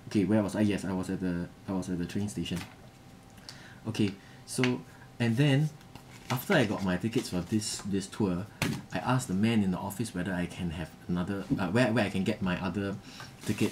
Okay, where was I? Yes, I was at the train station. Okay, so and then after I got my tickets for this tour, I asked the man in the office whether I can have another where I can get my other ticket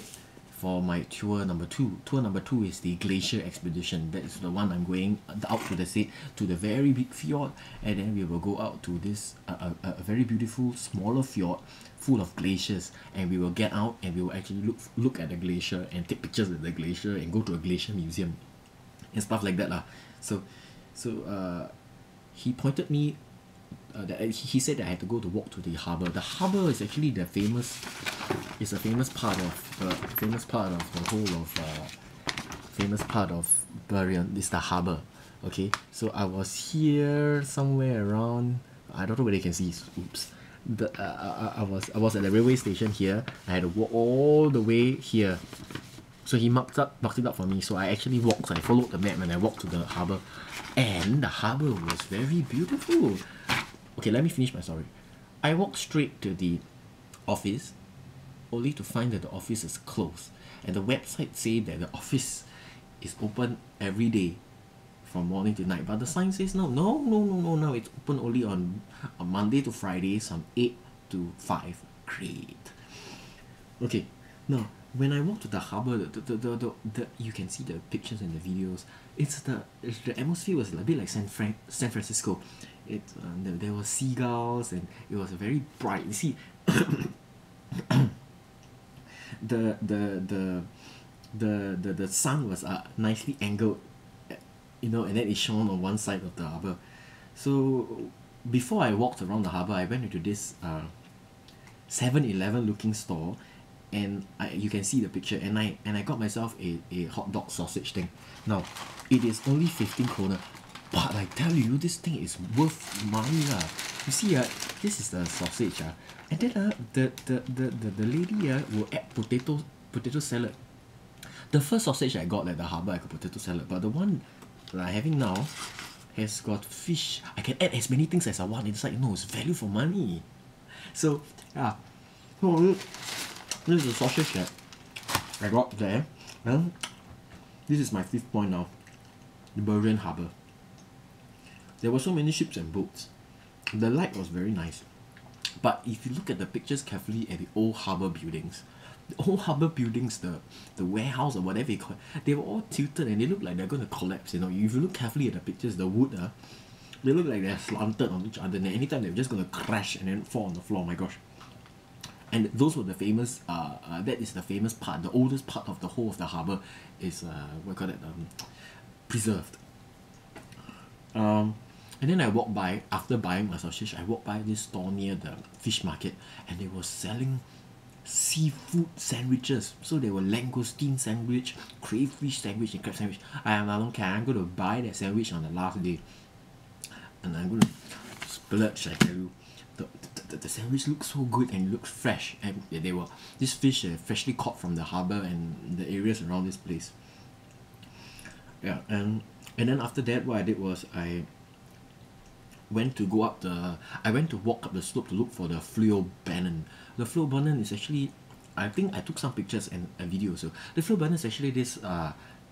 for my tour number two. Tour number two is the glacier expedition. That is the one I'm going out to the sea, to the very big fjord, and then we will go out to this a very beautiful smaller fjord full of glaciers, and we will get out and we will actually look at the glacier and take pictures of the glacier and go to a glacier museum and stuff like that lah. So he pointed me that he said that I had to go to walk to the harbor. The harbor is actually the famous, is a famous part of the whole of famous part of Berrien is the harbor. Okay, so I was here somewhere around, I don't know whether you can see, oops, I was at the railway station here. I had to walk all the way here. So he marked it up for me. So I actually walked. I followed the map and I walked to the harbor, and the harbor was very beautiful. Okay, let me finish my story. I walked straight to the office, only to find that the office is closed, and the website say that the office is open every day from morning to night. But the sign says no. It's open only on Monday to Friday from 8 to 5. Great. Okay, now when I walk to the harbor, the you can see the pictures and the videos. It's the atmosphere was a bit like San Francisco. There were seagulls and it was very bright. You see, the sun was nicely angled, you know, and then it shone on one side of the harbor. So before I walked around the harbor, I went into this 7-Eleven looking store, and you can see the picture, and I got myself a hot dog sausage thing. Now it is only 15 kroner, but I tell you, this thing is worth money lah. You see this is the sausage and then the lady will add potato salad. The first sausage I got at the harbor, I got potato salad, but the one that I'm having now has got fish. I can add as many things as I want inside. No, it's value for money. So yeah, so this is the sausage that I got there. And this is my 5th point now, the Berrien Harbour. There were so many ships and boats. The light was very nice. But if you look at the pictures carefully at the old harbour buildings, the warehouse or whatever you call it, they were all tilted and they look like they're going to collapse. You know, if you look carefully at the pictures, the wood, they look like they're slanted on each other, and anytime they're just going to crash and then fall on the floor. My gosh. And those were the famous, that is the famous part, the oldest part of the whole of the harbour is, what call it, preserved. And then I walked by, after buying my sausage, I walked by this store near the fish market, and they were selling seafood sandwiches. So they were langoustine sandwich, crayfish sandwich, and crab sandwich. I don't care, I'm going to buy that sandwich on the last day. And I'm going to splurge, I tell you. The sandwich looks so good and looks fresh, and they were this fish freshly caught from the harbour and the areas around this place. Yeah, and then after that, what I did was I went to walk up the slope to look for the Fluo Bannon. The Fluo Bannon is actually, I think I took some pictures and a video. So the Fluo Bannon is actually this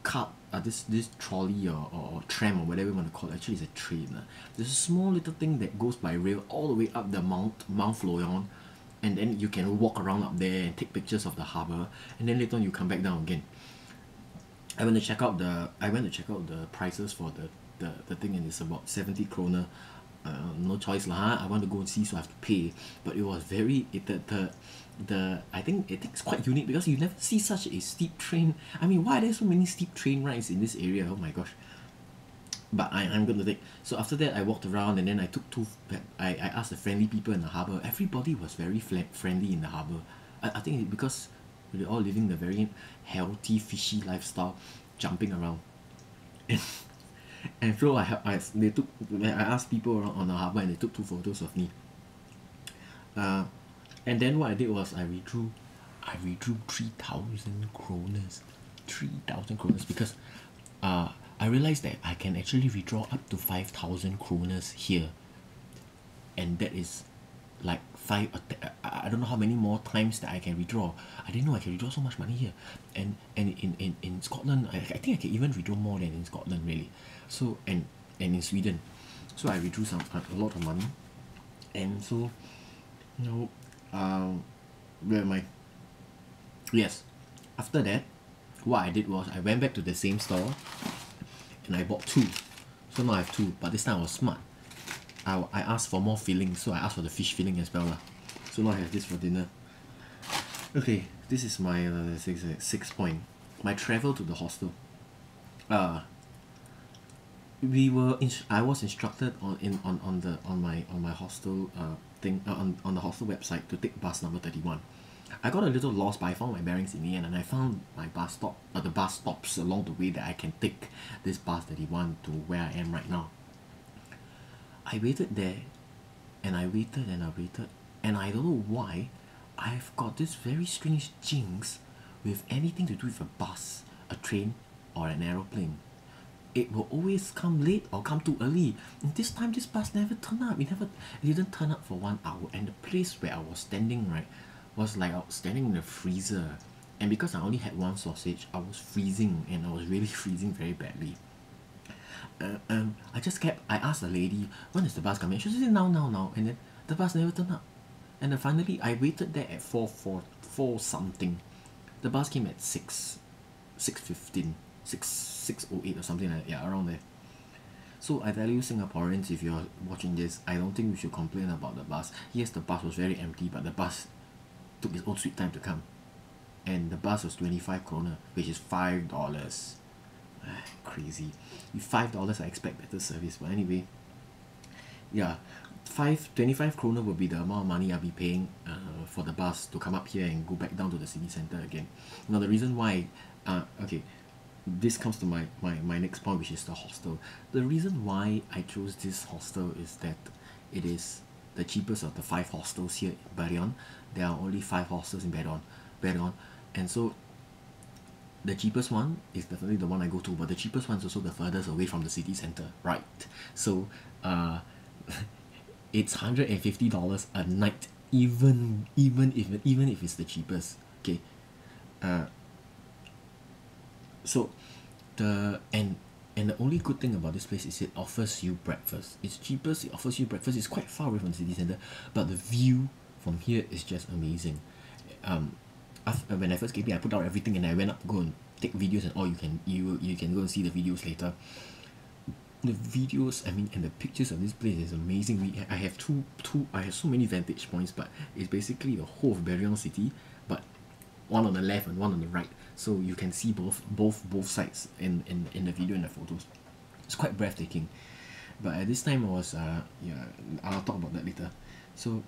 cart, this trolley or tram or whatever you want to call it. Actually it's a train. There's a small little thing that goes by rail all the way up the Mount Floyon, and then you can walk around up there and take pictures of the harbour, and then later on you come back down again. I went to check out the prices for the thing, and it's about 70 kroner. No choice lah. I want to go and see, so I have to pay. But it was very I think it's quite unique because you never see such a steep train. I mean, why are there so many steep train rides in this area? Oh my gosh. But I'm going to take. So after that, I walked around, and then I took I asked the friendly people in the harbour. Everybody was very friendly in the harbour. I think because we're all living the very healthy, fishy lifestyle, jumping around. And so I asked people around on the harbour, and they took 2 photos of me. And then what I did was I withdrew 3,000 kroners. 3,000 kroners because I realized that I can actually withdraw up to 5,000 kroners here, and that is like I don't know how many more times that I can withdraw. I didn't know I can withdraw so much money here, and in Scotland, I think I can even withdraw more than in Scotland really. So and in Sweden, so I withdrew a lot of money, and so you know, where am I? Yes, after that, what I did was I went back to the same store, and I bought two. So now I have two, but this time I was smart. I asked for more filling, so I asked for the fish filling as well lah. So now I have this for dinner. Okay, this is my six point. My travel to the hostel. I was instructed on my hostel thing on the hostel website to take bus number 31. I got a little lost, but I found my bearings in the end, and I found my bus stop, the bus stops along the way that I can take this bus 31 to where I am right now. I waited there, and I waited and I waited, and I don't know why, I've got this very strange jinx with anything to do with a bus, a train, or an aeroplane. It will always come late or come too early. And this time, this bus never turned up. It didn't turn up for 1 hour. And the place where I was standing, right, was like I was standing in the freezer. And because I only had one sausage, I was freezing, and I was really freezing very badly. I asked the lady, when is the bus coming? She said, now. And then the bus never turned up. And then finally, I waited there at 4 something. The bus came at 6:15, 6:08 or something like that. Yeah, around there. So I tell you, Singaporeans, if you're watching this, I don't think we should complain about the bus. Yes, the bus was very empty, but the bus took its own sweet time to come. And the bus was 25 kroner, which is $5. Crazy. With $5 I expect better service, but anyway, yeah, 25 kroner will be the amount of money I'll be paying for the bus to come up here and go back down to the city center again. Now the reason why okay, this comes to my next point, which is the hostel. The reason why I chose this hostel is that it is the cheapest of the 5 hostels here in Barion. There are only 5 hostels in Barion, and so the cheapest one is definitely the one I go to, but the cheapest one is also the furthest away from the city center, right? So it's $150 a night, even if it's the cheapest. Okay, so the only good thing about this place is it offers you breakfast. It's cheapest, it offers you breakfast. It's quite far away from the city center, but the view from here is just amazing. When I first came here, I put out everything and I went up to go and take videos, and all you can go and see the videos later. The videos, I mean, and the pictures of this place is amazing. I have I have so many vantage points, but it's basically the whole of Barion City, but one on the left and one on the right, so you can see both sides in the video and the photos. It's quite breathtaking. But at this time, I was yeah, I'll talk about that later. So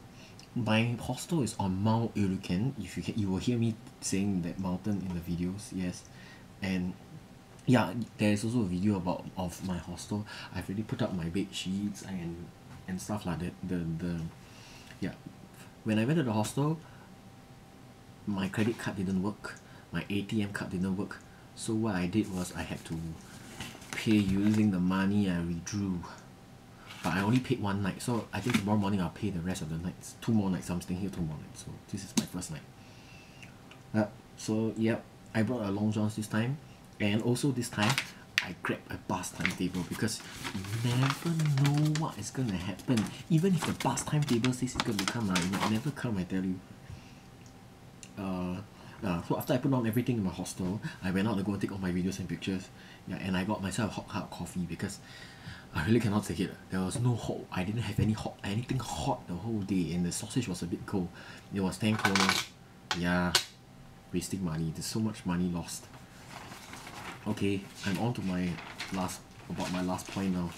my hostel is on Mount Iruken. You will hear me saying that mountain in the videos, yes. And yeah, there is also a video of my hostel. I've already put up my bed sheets and stuff like that. Yeah, when I went to the hostel, my credit card didn't work, my ATM card didn't work. So what I did was I had to pay using the money I withdrew. But I only paid 1 night, so I think tomorrow morning I'll pay the rest of the nights. 2 more nights. I'm staying here 2 more nights. So this is my first night. So yep, I brought a long johns this time, and also this time I grabbed a bus timetable, because you never know what is gonna happen. Even if the bus timetable says it's gonna come, it will never come, I tell you. So after I put on everything in my hostel, I went out to go and take all my videos and pictures. Yeah, and I got myself a hot coffee, because I really cannot take it. There was no hot. I didn't have anything hot the whole day, and the sausage was a bit cold. It was 10 kroner. Yeah, wasting money. There's so much money lost. Okay, I'm on to my last point now.